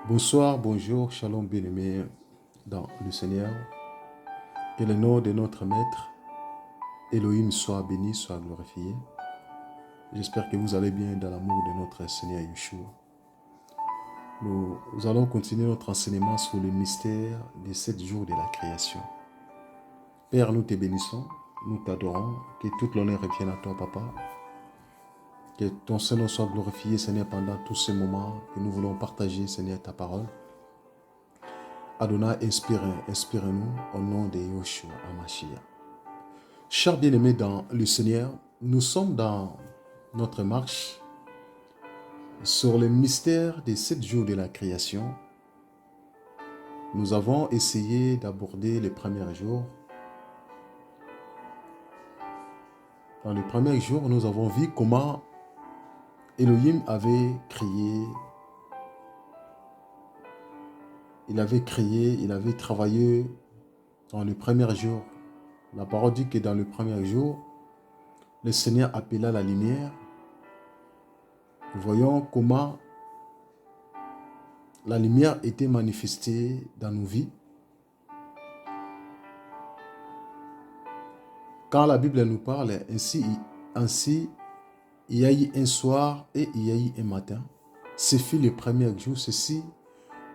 Bonsoir, bonjour, shalom bien-aimés dans le Seigneur. Que le nom de notre Maître, Elohim, soit béni, soit glorifié. J'espère que vous allez bien dans l'amour de notre Seigneur Yeshua. Nous allons continuer notre enseignement sur le mystère des 7 jours de la création. Père, nous te bénissons, nous t'adorons, que toute l'honneur revienne à toi, Papa. Que ton Seigneur soit glorifié, Seigneur, pendant tous ces moments que nous voulons partager, Seigneur, ta parole. Adonai, inspire-nous au nom de Yeshua HaMashiach. Chers bien-aimés dans le Seigneur, nous sommes dans notre marche sur le mystère des 7 jours de la création. Nous avons essayé d'aborder les premiers jours. Dans les premiers jours, nous avons vu comment Elohim avait créé, il avait travaillé dans le premier jour. La parole dit que dans le premier jour, le Seigneur appela la lumière. Nous voyons comment la lumière était manifestée dans nos vies. Quand la Bible nous parle, ainsi il y a eu un soir et il y a eu un matin. Ce fut le premier jour. Ceci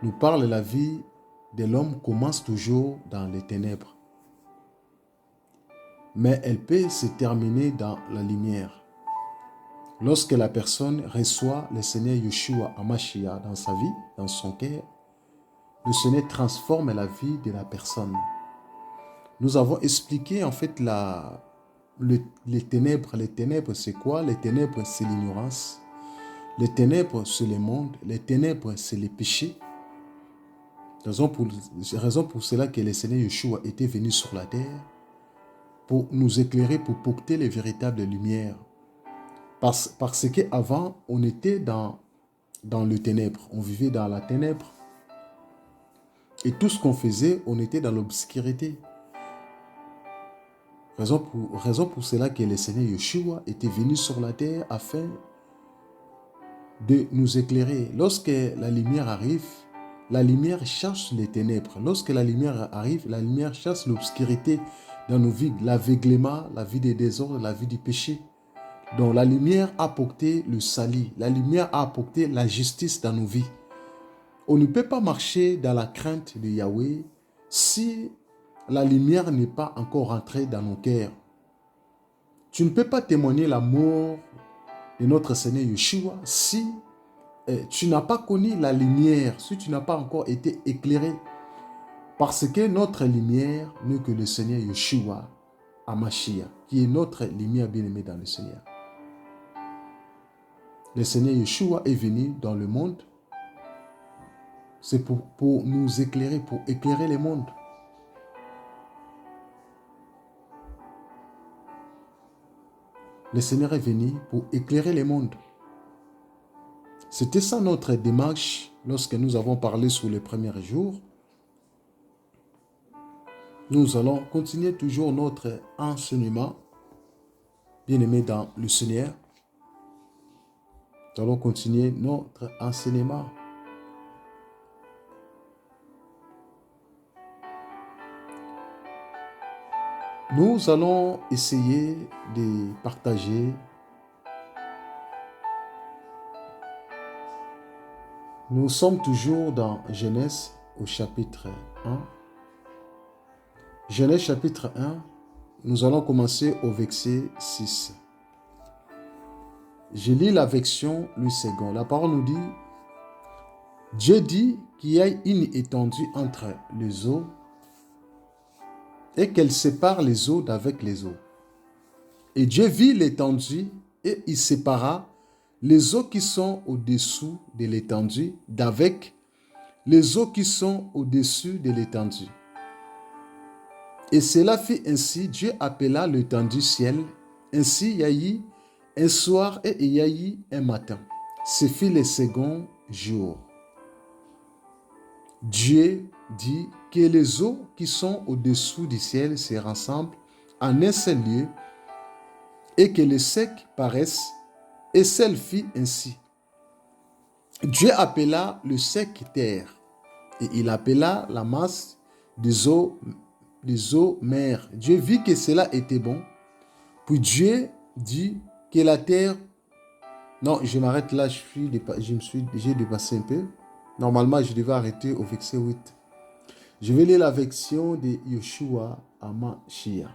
nous parle, la vie de l'homme commence toujours dans les ténèbres. Mais elle peut se terminer dans la lumière. Lorsque la personne reçoit le Seigneur Yeshua HaMashiach dans sa vie, dans son cœur, le Seigneur transforme la vie de la personne. Nous avons expliqué en fait les ténèbres. Les ténèbres, c'est quoi? Les ténèbres, c'est l'ignorance. Les ténèbres, c'est le monde. Les ténèbres, c'est les péchés. Raison pour cela que le Seigneur Yeshua était venu sur la terre pour nous éclairer, pour porter les véritables lumières. Parce qu'avant, on était dans le ténèbre. On vivait dans la ténèbre. Et tout ce qu'on faisait, on était dans l'obscurité. Raison pour cela que le Seigneur Yeshua était venu sur la terre afin de nous éclairer. Lorsque la lumière arrive, la lumière chasse les ténèbres. Lorsque la lumière arrive, la lumière chasse l'obscurité dans nos vies, l'aveuglement, la vie des désordres, la vie du péché. Donc la lumière a apporté le salut. La lumière a apporté la justice dans nos vies. On ne peut pas marcher dans la crainte de Yahweh si la lumière n'est pas encore rentrée dans nos cœurs. Tu ne peux pas témoigner l'amour de notre Seigneur Yeshua si tu n'as pas connu la lumière, si tu n'as pas encore été éclairé. Parce que notre lumière n'est que le Seigneur Yeshua HaMashiach, qui est notre lumière bien-aimée dans le Seigneur. Le Seigneur Yeshua est venu dans le monde. C'est pour nous éclairer, pour éclairer le monde. Le Seigneur est venu pour éclairer le monde. C'était ça notre démarche lorsque nous avons parlé sur les premiers jours. Nous allons continuer toujours notre enseignement, bien-aimé dans le Seigneur. Nous allons continuer notre enseignement. Nous allons essayer de partager. Nous sommes toujours dans Genèse au chapitre 1. Genèse chapitre 1, nous allons commencer au verset 6. Je lis la version Louis II. La parole nous dit, Dieu dit qu'il y a une étendue entre les eaux et qu'elle sépare les eaux d'avec les eaux. Et Dieu vit l'étendue et il sépara les eaux qui sont au-dessous de l'étendue d'avec les eaux qui sont au-dessus de l'étendue. Et cela fit ainsi, Dieu appela l'étendue ciel. Ainsi, il y a eu un soir et il y a eu un matin. Ce fut le second jour. Dieu dit que les eaux qui sont au-dessous du ciel se rassemblent en un seul lieu et que les secs paraissent, et celle fit ainsi. Dieu appela le sec terre, et il appela la masse des eaux mer. Dieu vit que cela était bon. Puis Dieu dit que la terre... Non, je m'arrête là, j'ai dépassé un peu. Normalement, je devais arrêter au verset 8. Je vais lire la version de Yoshua Hamashiach.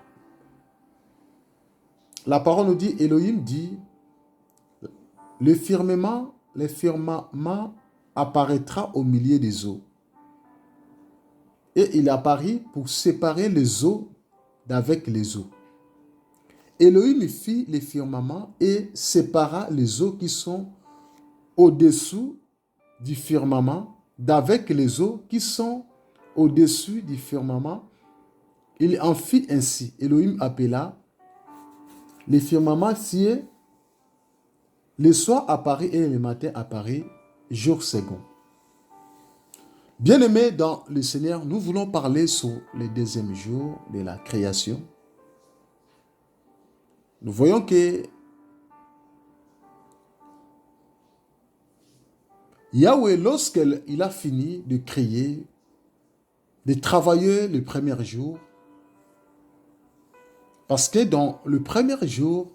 La parole nous dit, Elohim dit, le firmament apparaîtra au milieu des eaux. Et il apparut pour séparer les eaux d'avec les eaux. Elohim fit les firmaments et sépara les eaux qui sont au-dessous du firmament d'avec les eaux qui sont au-dessus du firmament. Il en fit ainsi. Elohim appela les firmaments cieux, le soir apparut et le matin apparut, jour second. Bien-aimés dans le Seigneur, nous voulons parler sur le deuxième jour de la création. Nous voyons que Yahweh, lorsqu'il a fini de créer, de travailler le premier jour, parce que dans le premier jour,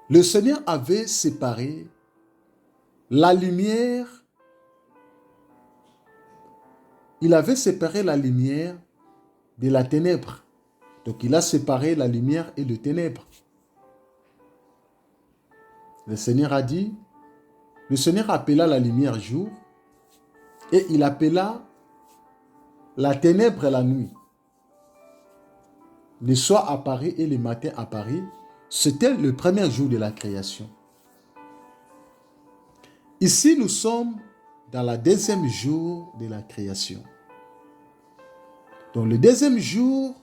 le Seigneur avait séparé la lumière, il avait séparé la lumière de la ténèbre. Donc il a séparé la lumière et le ténèbre. Le Seigneur a dit, le Seigneur appela la lumière jour et il appela la ténèbre la nuit. Le soir apparut et le matin apparut. C'était le premier jour de la création. Ici, nous sommes dans le deuxième jour de la création. Donc, le deuxième jour,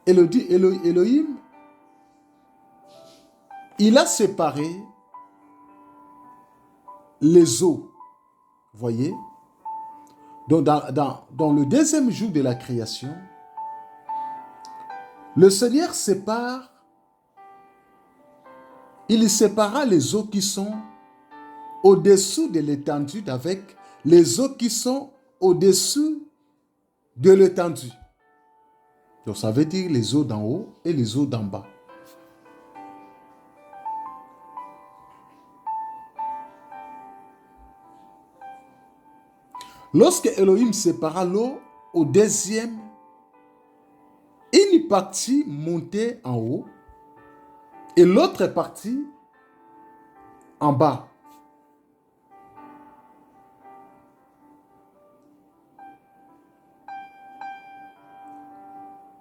Elohim, il a séparé les eaux. Vous voyez? Donc, dans le deuxième jour de la création, le Seigneur il sépara les eaux qui sont au-dessous de l'étendue avec les eaux qui sont au-dessus de l'étendue. Donc ça veut dire les eaux d'en haut et les eaux d'en bas. Lorsque Elohim sépara l'eau au deuxième, une partie montait en haut et l'autre partie en bas.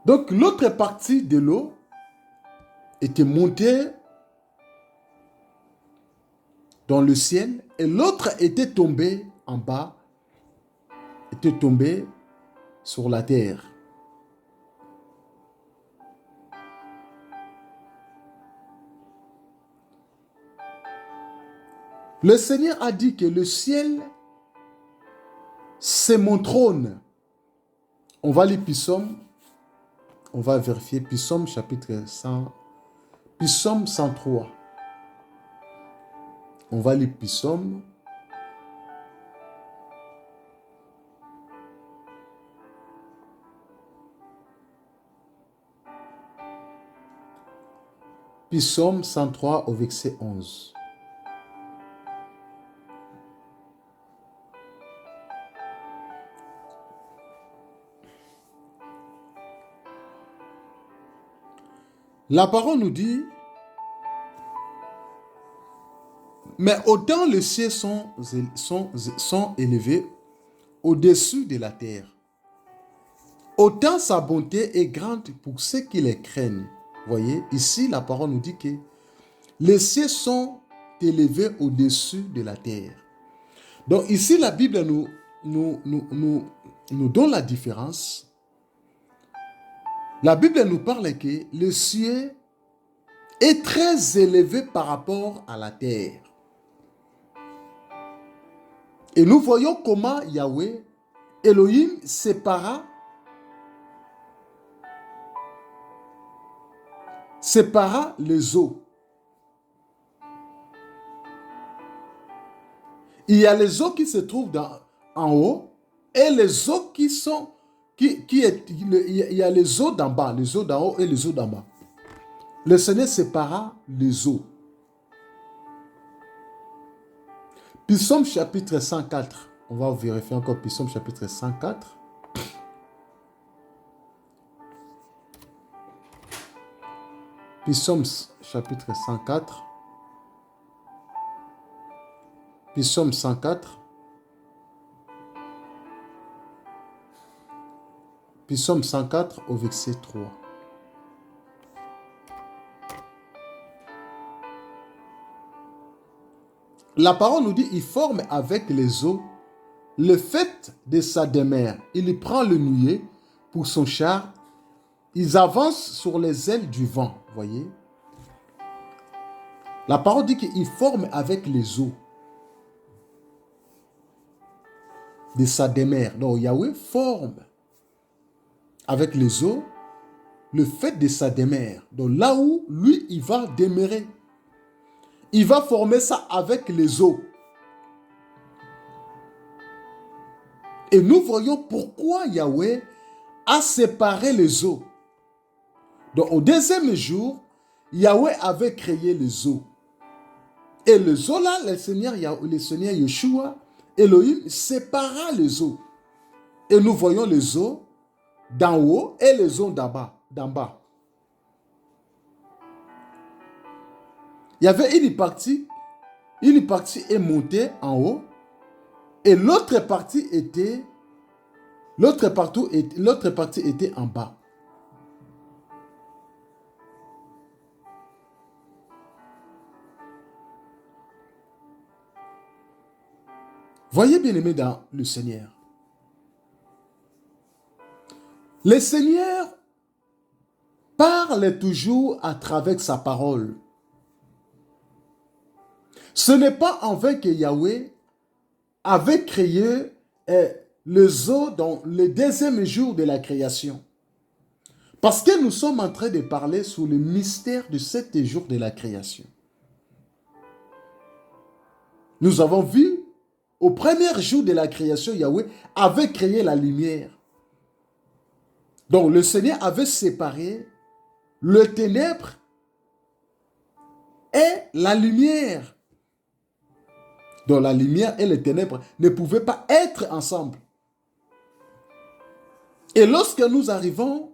Donc l'autre partie de l'eau était montée dans le ciel et l'autre était tombée en bas, était tombée sur la terre. Le Seigneur a dit que le ciel, c'est mon trône. On va lire Psaume, on va vérifier Psaume chapitre 100, Psaume 103. On va lire Psaume. Psaume 103 au verset 11. La parole nous dit, mais autant les cieux sont élevés au-dessus de la terre, autant sa bonté est grande pour ceux qui les craignent. Voyez, ici la parole nous dit que les cieux sont élevés au-dessus de la terre. Donc ici la Bible nous donne la différence. La Bible nous parle que le ciel est très élevé par rapport à la terre. Et nous voyons comment Yahweh, Elohim, sépara les eaux. il y a les eaux qui se trouvent en haut et les eaux qui sont... il y a les eaux d'en bas, les eaux d'en haut et les eaux d'en bas. Le Seigneur sépara les eaux. Psaume chapitre 104. On va vérifier encore Psaume chapitre 104. Psaume chapitre 104. Psaume 104. Psaume 104 au verset 3. La parole nous dit, il forme avec les eaux le fait de sa demeure. Il prend le nuée pour son char. Ils avancent sur les ailes du vent. Voyez? La parole dit qu'il forme avec les eaux de sa demeure. Donc Yahweh forme avec les eaux le fait de sa demeure. Donc là où lui, il va demeurer. Il va former ça avec les eaux. Et nous voyons pourquoi Yahweh a séparé les eaux. Donc au deuxième jour, Yahweh avait créé les eaux. Et les eaux là, le Seigneur Yeshua, Elohim, sépara les eaux. Et nous voyons les eaux d'en haut et les eaux d'en bas. Il y avait une partie est montée en haut et l'autre partie était en bas. Voyez bien aimé dans le Seigneur. Le Seigneur parle toujours à travers sa parole. Ce n'est pas en vain que Yahweh avait créé les eaux dans le deuxième jour de la création. Parce que nous sommes en train de parler sur le mystère de 7 jours de la création. Nous avons vu, au premier jour de la création, Yahweh avait créé la lumière. Donc le Seigneur avait séparé le ténèbre et la lumière. Donc la lumière et les ténèbres ne pouvaient pas être ensemble. Et lorsque nous arrivons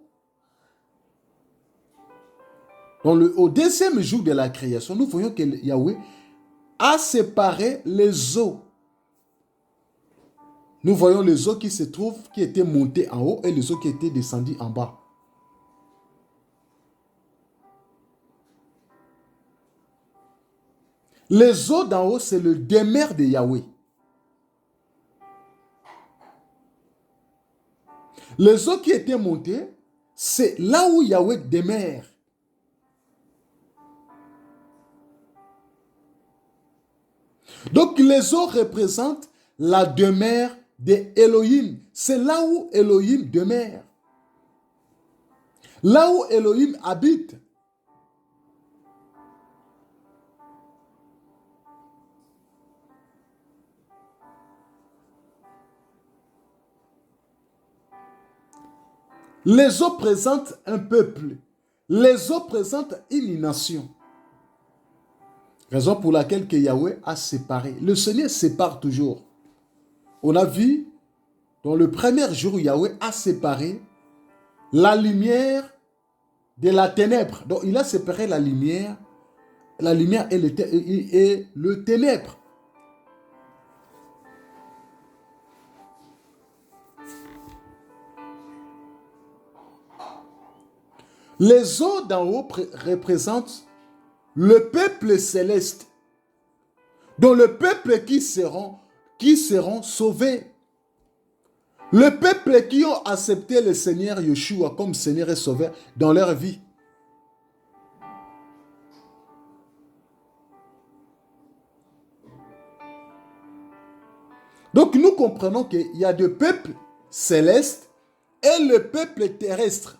au deuxième jour de la création, nous voyons que Yahweh a séparé les eaux. Nous voyons les eaux qui se trouvent, qui étaient montées en haut et les eaux qui étaient descendues en bas. Les eaux d'en haut, c'est le demeure de Yahweh. Les eaux qui étaient montées, c'est là où Yahweh demeure. Donc les eaux représentent la demeure d'Elohim. C'est là où Elohim demeure. Là où Elohim habite. Les eaux présentent un peuple. Les eaux présentent une nation. Raison pour laquelle que Yahweh a séparé. Le Seigneur sépare toujours. On a vu dans le premier jour où Yahweh a séparé la lumière de la ténèbre. Donc il a séparé la lumière et le ténèbre. Les eaux d'en haut représentent le peuple céleste, dont le peuple qui seront sauvés. Le peuple qui ont accepté le Seigneur Yeshua comme Seigneur et Sauveur dans leur vie. Donc nous comprenons qu'il y a deux peuples célestes et le peuple terrestre.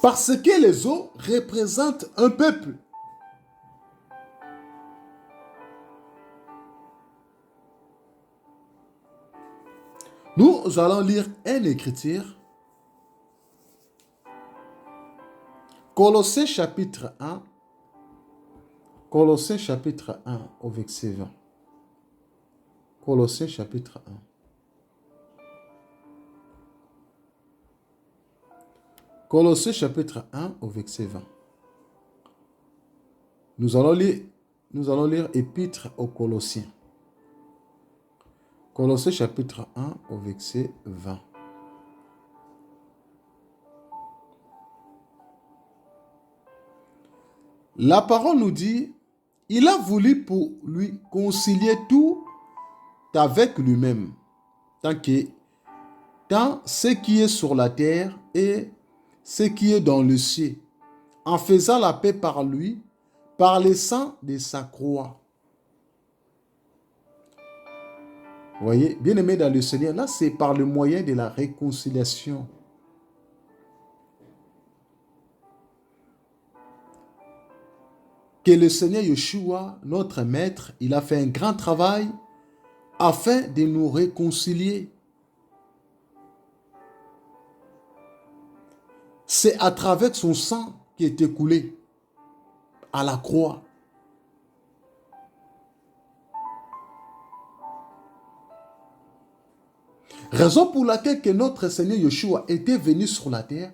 Parce que les eaux représentent un peuple. Nous allons lire une écriture. Colossiens chapitre 1. Colossiens chapitre 1 au verset 20. Colossiens chapitre 1. Colossiens chapitre 1 au verset 20. Nous allons lire Épître aux Colossiens. Colossiens chapitre 1 au verset 20. La parole nous dit, il a voulu pour lui concilier tout avec lui-même, tant ce qui est sur la terre et ce qui est dans le ciel, en faisant la paix par lui, par le sang de sa croix. Vous voyez, bien-aimé dans le Seigneur, là c'est par le moyen de la réconciliation. Que le Seigneur Yeshua, notre Maître, il a fait un grand travail afin de nous réconcilier. C'est à travers son sang qui est écoulé à la croix. Raison pour laquelle que notre Seigneur Yeshua était venu sur la terre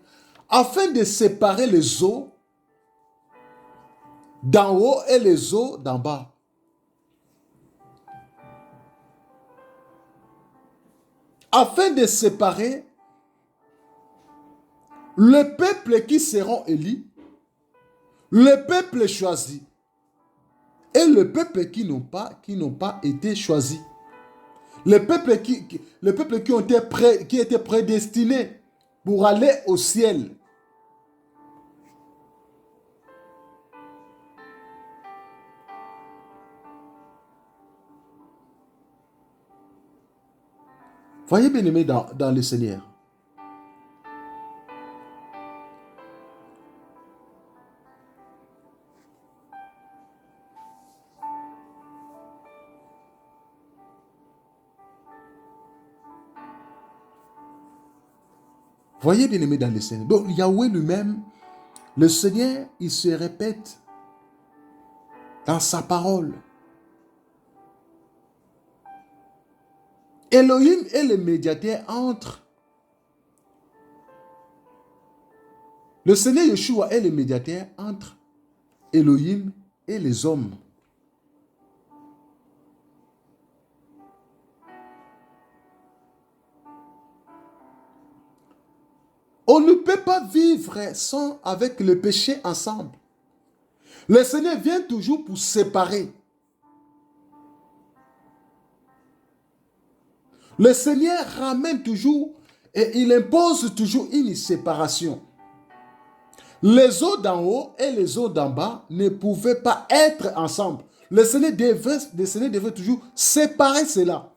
afin de séparer les eaux d'en haut et les eaux d'en bas. Afin de séparer le peuple qui seront élus, le peuple choisi et le peuple qui n'ont pas été choisis. Les peuples qui ont été qui étaient prédestinés pour aller au ciel. Voyez bien aimé dans le Seigneur. Voyez bien aimé dans le Seigneur. Donc Yahweh lui-même, le Seigneur, il se répète dans sa parole. Elohim est le médiateur entre. Le Seigneur Yeshua est le médiateur entre Elohim et les hommes. On ne peut pas vivre sans avec le péché ensemble. Le Seigneur vient toujours pour séparer. Le Seigneur ramène toujours et il impose toujours une séparation. Les eaux d'en haut et les eaux d'en bas ne pouvaient pas être ensemble. Le Seigneur devait toujours séparer cela.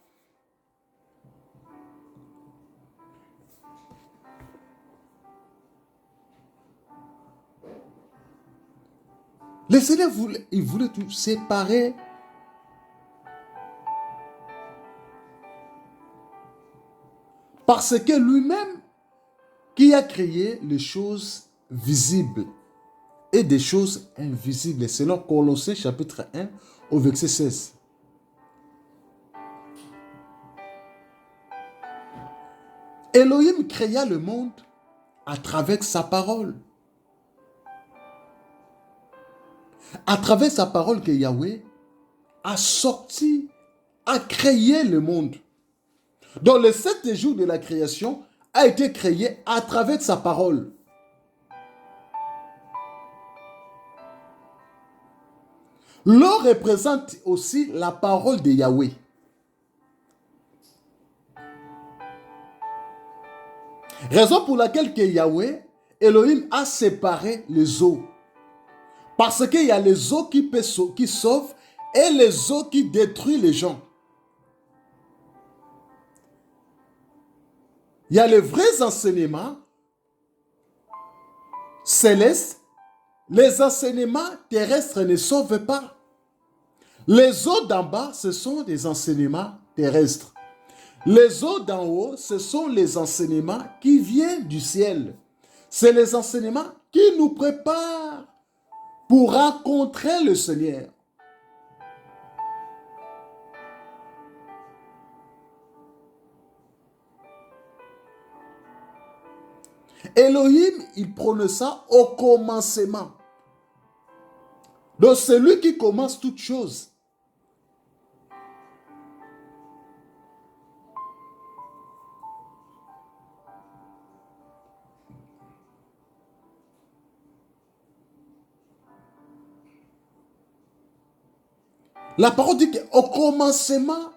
Le Seigneur voulait tout séparer. Parce que lui-même qui a créé les choses visibles et des choses invisibles, selon Colossiens chapitre 1 au verset 16. Elohim créa le monde à travers sa parole. À travers sa parole que Yahweh a sorti, a créé le monde. Donc le 7e jour de la création a été créé à travers sa parole. L'eau représente aussi la parole de Yahweh. Raison pour laquelle que Yahweh, Elohim a séparé les eaux. Parce qu'il y a les eaux qui sauvent et les eaux qui détruisent les gens. Il y a les vrais enseignements. célestes, les enseignements terrestres ne sauvent pas. Les eaux d'en bas, ce sont des enseignements terrestres. Les eaux d'en haut, ce sont les enseignements qui viennent du ciel. C'est les enseignements qui nous préparent pour rencontrer le Seigneur. Elohim, il prononça au commencement. Donc c'est lui qui commence toutes choses. La parole dit qu'au commencement,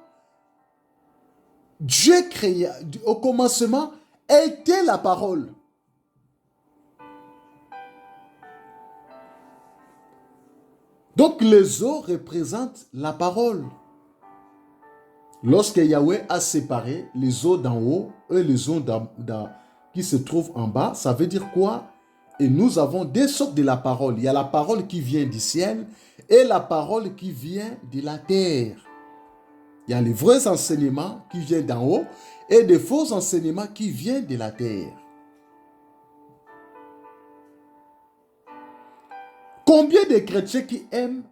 Dieu créa, au commencement était la parole. Donc les eaux représentent la parole. Lorsque Yahweh a séparé les eaux d'en haut et les eaux qui se trouvent en bas, ça veut dire quoi? Et nous avons deux sortes de la parole. Il y a la parole qui vient du ciel et la parole qui vient de la terre. Il y a les vrais enseignements qui viennent d'en haut et des faux enseignements qui viennent de la terre. Combien de chrétiens qui aiment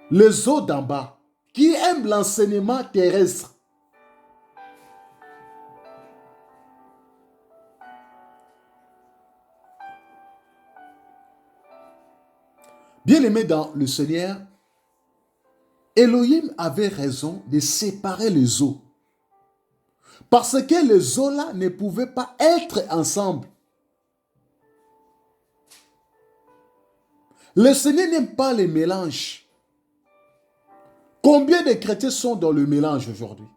les eaux d'en bas, qui aiment l'enseignement terrestre? Bien-aimés dans le Seigneur, Elohim avait raison de séparer les eaux. Parce que les eaux-là ne pouvaient pas être ensemble. Le Seigneur n'aime pas les mélanges. Combien de chrétiens sont dans le mélange aujourd'hui?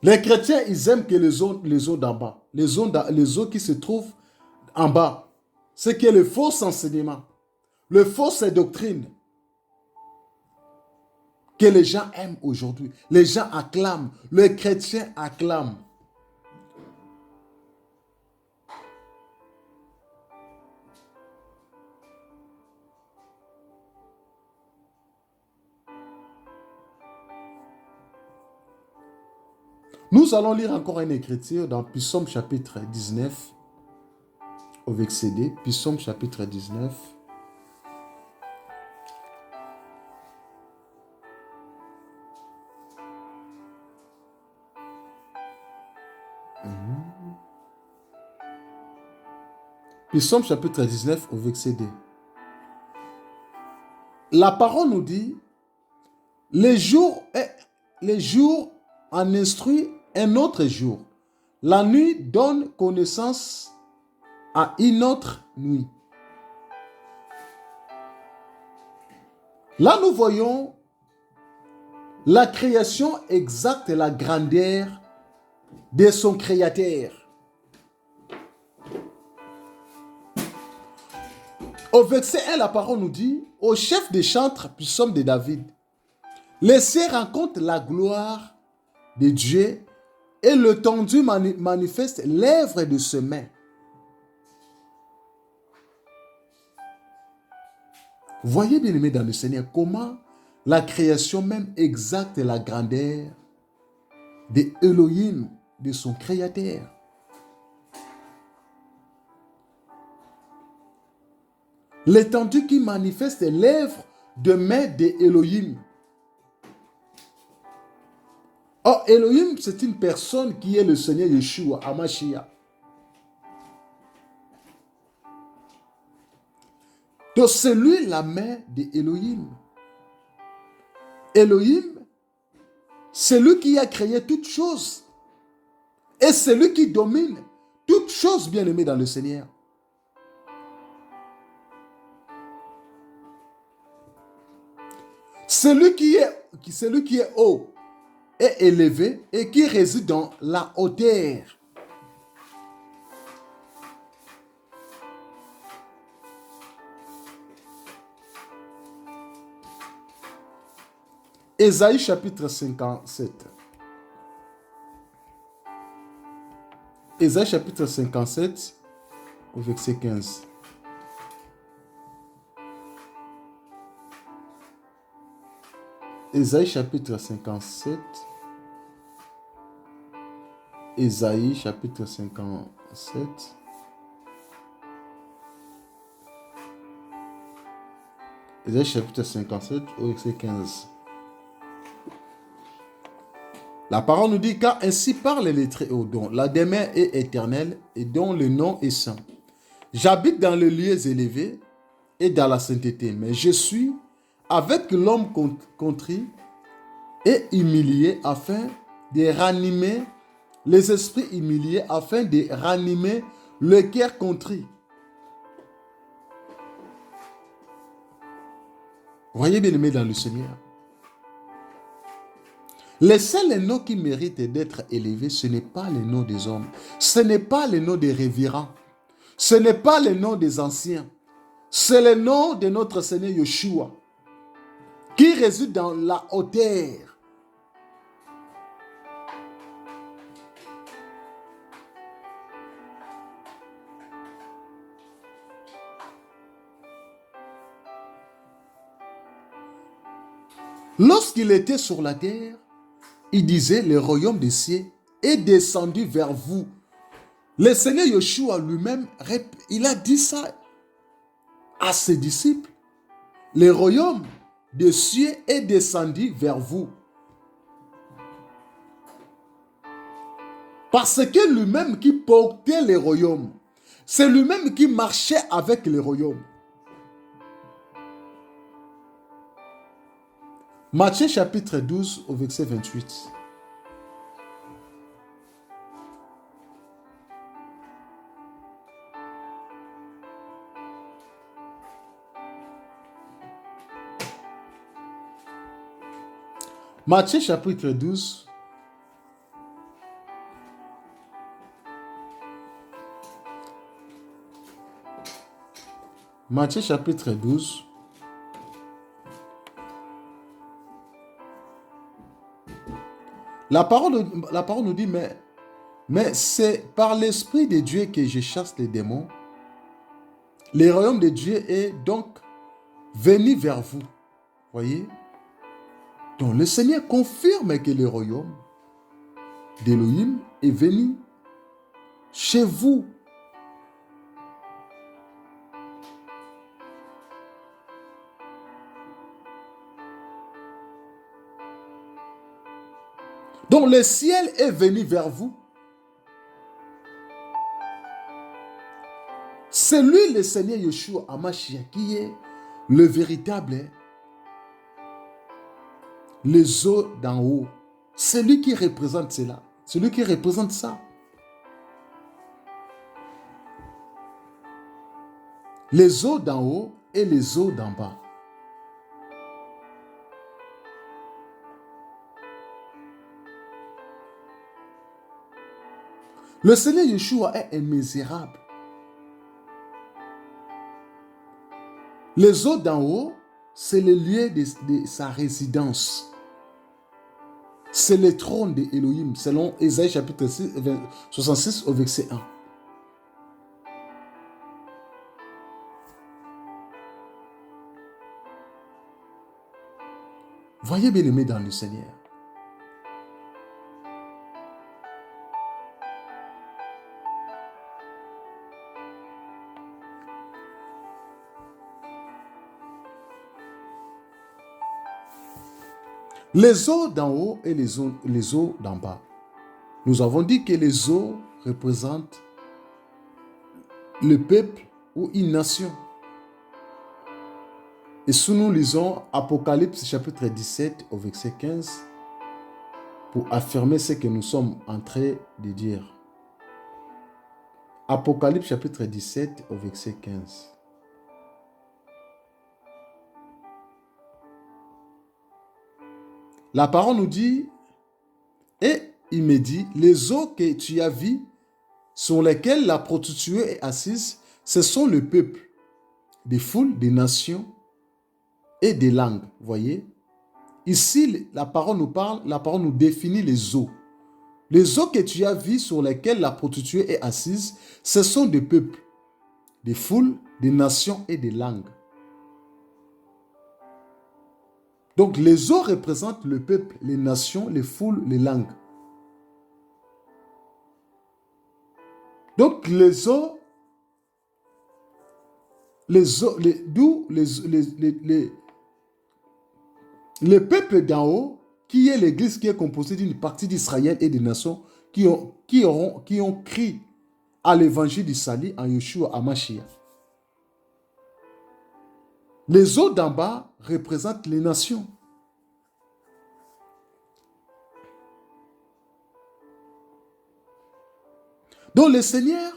Les chrétiens, ils aiment que les eaux d'en bas, les eaux qui se trouvent en bas, ce qui est le faux enseignement, le fausse doctrine que les gens aiment aujourd'hui. Les gens acclament, les chrétiens acclament. Nous allons lire encore une écriture dans Psaume chapitre 19, au verset D. Psaume chapitre 19. Psaume chapitre 19, au verset D. La parole nous dit, les jours en instruit un autre jour. La nuit donne connaissance à une autre nuit. Là, nous voyons la création exacte et la grandeur de son créateur. Au verset 1, la parole nous dit, au chef des chantres, psaume de David, laissez rencontre la gloire de Dieu et l'étendue manifeste l'œuvre de ses mains. Voyez bien aimé dans le Seigneur comment la création même exacte et la grandeur de Elohim, de son créateur. L'étendue qui manifeste l'œuvre de main de Elohim. Or, Elohim, c'est une personne qui est le Seigneur Yeshua, Hamashiach. Donc, c'est lui la main de Elohim. Elohim, c'est lui qui a créé toutes choses. Et c'est lui qui domine toutes choses bien aimées dans le Seigneur. Celui qui est haut est élevé et qui réside dans la hauteur. Ésaïe chapitre 57. Ésaïe chapitre 57 au verset 15. Ésaïe chapitre 57. Ésaïe chapitre 57. Ésaïe chapitre 57 au verset 15. La parole nous dit, car ainsi parle les Très-Haut, dont la demeure est éternelle et dont le nom est saint. J'habite dans les lieux élevés et dans la sainteté, mais je suis avec l'homme contrit et humilié afin de ranimer les esprits humiliés, afin de ranimer le cœur contrit. Voyez bien aimé dans le Seigneur. Les seuls noms qui méritent d'être élevés, ce n'est pas les noms des hommes. Ce n'est pas les noms des révérends. Ce n'est pas les noms des anciens. C'est le nom de notre Seigneur Yeshua qui réside dans la hauteur. Lorsqu'il était sur la terre, il disait, le royaume des cieux est descendu vers vous. Le Seigneur Yeshua lui-même, il a dit ça à ses disciples. Le royaume des cieux est descendu vers vous. Parce que lui-même qui portait les royaumes, c'est lui-même qui marchait avec les royaumes. Matthieu chapitre 12 au verset 28. Matthieu chapitre 12. Matthieu chapitre 12. La parole nous dit, mais c'est par l'Esprit de Dieu que je chasse les démons. Le royaume de Dieu est donc venu vers vous. Voyez? Donc le Seigneur confirme que le royaume d'Élohim est venu chez vous. Donc le ciel est venu vers vous. C'est lui le Seigneur Yeshua Hamashiach qui est le véritable, les eaux d'en haut. C'est lui qui représente cela. C'est lui qui représente ça. Les eaux d'en haut et les eaux d'en bas. Le Seigneur Yeshua est immisérable. Les eaux d'en haut, c'est le lieu de sa résidence. C'est le trône d'Élohim, selon Ésaïe chapitre 66 au verset 1. Voyez bien aimé dans le Seigneur. Les eaux d'en haut et les eaux d'en bas. Nous avons dit que les eaux représentent le peuple ou une nation. Et si nous lisons Apocalypse chapitre 17 au verset 15 pour affirmer ce que nous sommes en train de dire. Apocalypse chapitre 17 au verset 15. La parole nous dit, et il me dit, les eaux que tu as vues, sur lesquelles la prostituée est assise, ce sont le peuple, des foules, des nations et des langues. Voyez, ici, la parole nous parle, la parole nous définit les eaux. Les eaux que tu as vues sur lesquelles la prostituée est assise, ce sont des peuples, des foules, des nations et des langues. Donc les eaux représentent le peuple, les nations, les foules, les langues. Donc les eaux, d'où le peuple d'en haut, qui est l'église qui est composée d'une partie d'Israël et des nations qui ont crié à l'évangile du salut en Yeshua HaMashiach. Les eaux d'en bas représentent les nations. Donc le Seigneur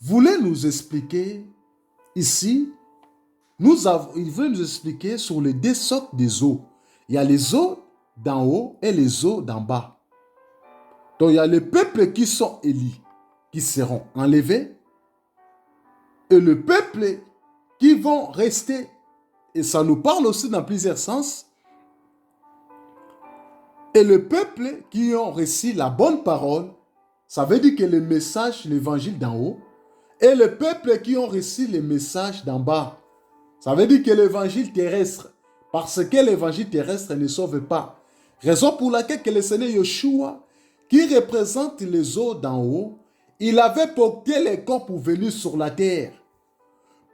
voulait nous expliquer ici, il veut nous expliquer sur les deux sortes des eaux. Il y a les eaux d'en haut et les eaux d'en bas. Donc il y a les peuples qui sont élus, qui seront enlevés, et le peuple qui vont rester. Et ça nous parle aussi dans plusieurs sens. Et le peuple qui ont reçu la bonne parole, ça veut dire que le message, l'évangile d'en haut, et le peuple qui ont reçu le message d'en bas. Ça veut dire que l'évangile terrestre, parce que l'évangile terrestre ne sauve pas. Raison pour laquelle que le Seigneur Yeshua, qui représente les eaux d'en haut, il avait porté les corps pour venir sur la terre,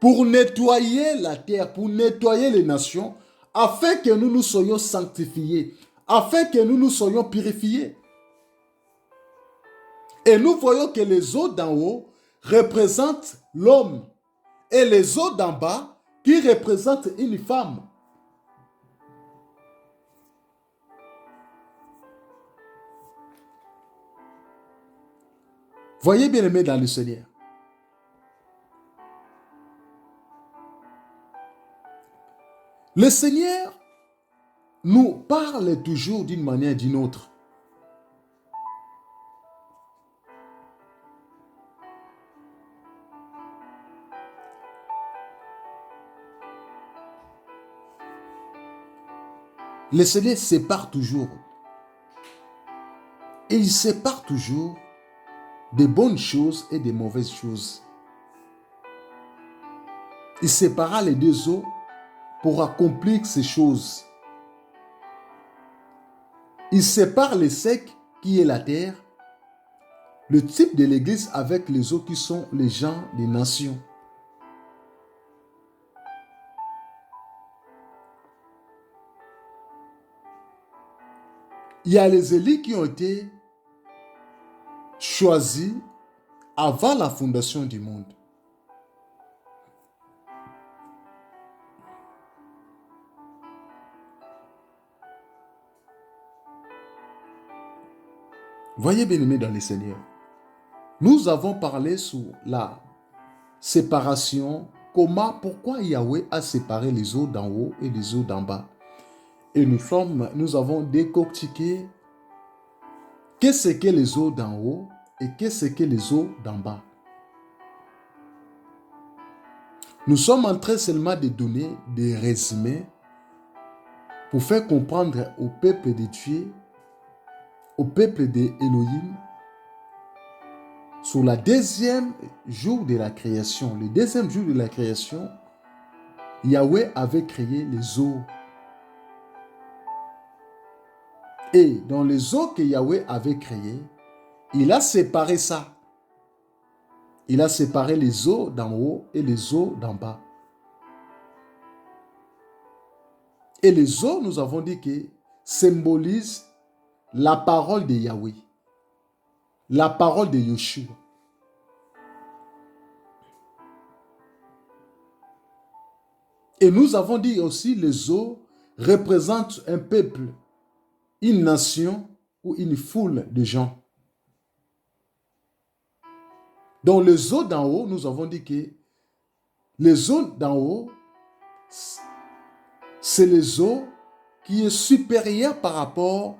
pour nettoyer la terre, pour nettoyer les nations, afin que nous nous soyons sanctifiés, afin que nous nous soyons purifiés. Et nous voyons que les eaux d'en haut représentent l'homme et les eaux d'en bas qui représentent une femme. Voyez bien aimé dans le Seigneur. Le Seigneur nous parle toujours d'une manière ou d'une autre. Le Seigneur sépare toujours. Et il sépare toujours des bonnes choses et des mauvaises choses. Il sépara les deux eaux pour accomplir ces choses. Il sépare le sec qui est la terre, le type de l'église avec les eaux qui sont les gens des nations. Il y a les élus qui ont été choisis avant la fondation du monde. Voyez bien aimé dans le Seigneur. Nous avons parlé sur la séparation, pourquoi Yahweh a séparé les eaux d'en haut et les eaux d'en bas. Et nous avons décortiqué qu'est-ce que les eaux d'en haut et qu'est-ce que les eaux d'en bas. Nous sommes en train seulement de donner des résumés pour faire comprendre au peuple de Dieu, au peuple d'Élohim, sur le deuxième jour de la création. Le deuxième jour de la création, Yahweh avait créé les eaux. Et dans les eaux que Yahweh avait créées, il a séparé ça. Il a séparé les eaux d'en haut et les eaux d'en bas. Et les eaux, nous avons dit que symbolisent la parole de Yahweh, la parole de Yeshua. Et nous avons dit aussi les eaux représentent un peuple, une nation ou une foule de gens. Dans les eaux d'en haut, nous avons dit que les eaux d'en haut, c'est les eaux qui est supérieure par rapport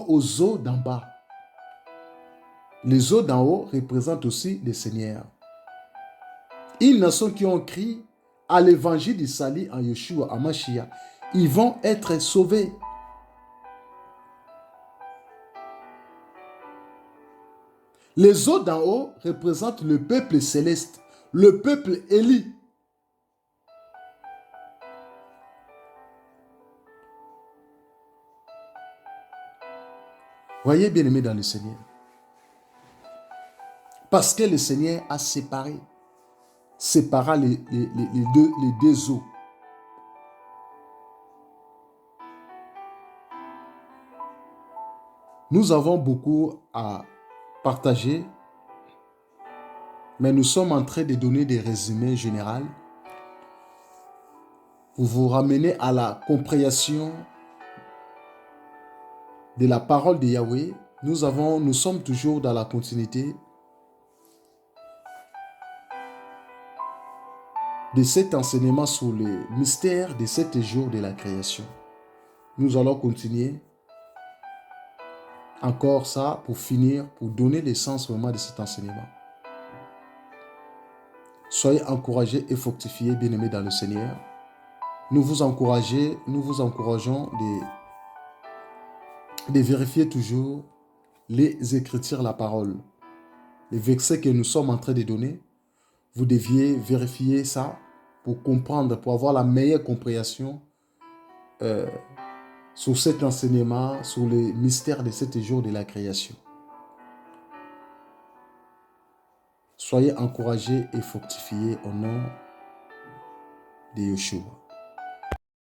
aux eaux d'en bas. Les eaux d'en haut représentent aussi les seigneurs. Une nation qui ont crié à l'évangile du salut en Yeshua HaMashiach, ils vont être sauvés. Les eaux d'en haut représentent le peuple céleste, le peuple élu. Voyez, bien-aimés dans le Seigneur. Parce que le Seigneur a sépara les deux eaux. Nous avons beaucoup à partager, mais nous sommes en train de donner des résumés généraux pour vous ramener à la compréhension de la parole de Yahweh. Nous sommes toujours dans la continuité de cet enseignement sur le mystère de 7 jours de la création. Nous allons continuer encore ça pour finir, pour donner l'essence vraiment de cet enseignement. Soyez encouragés et fortifiés, bien-aimés dans le Seigneur. Nous vous encourageons de vérifier toujours les Écritures, la parole. Les versets que nous sommes en train de donner, vous deviez vérifier ça pour comprendre, pour avoir la meilleure compréhension sur cet enseignement, sur les mystères de 7 jours de la création. Soyez encouragés et fortifiés au nom de Yeshua.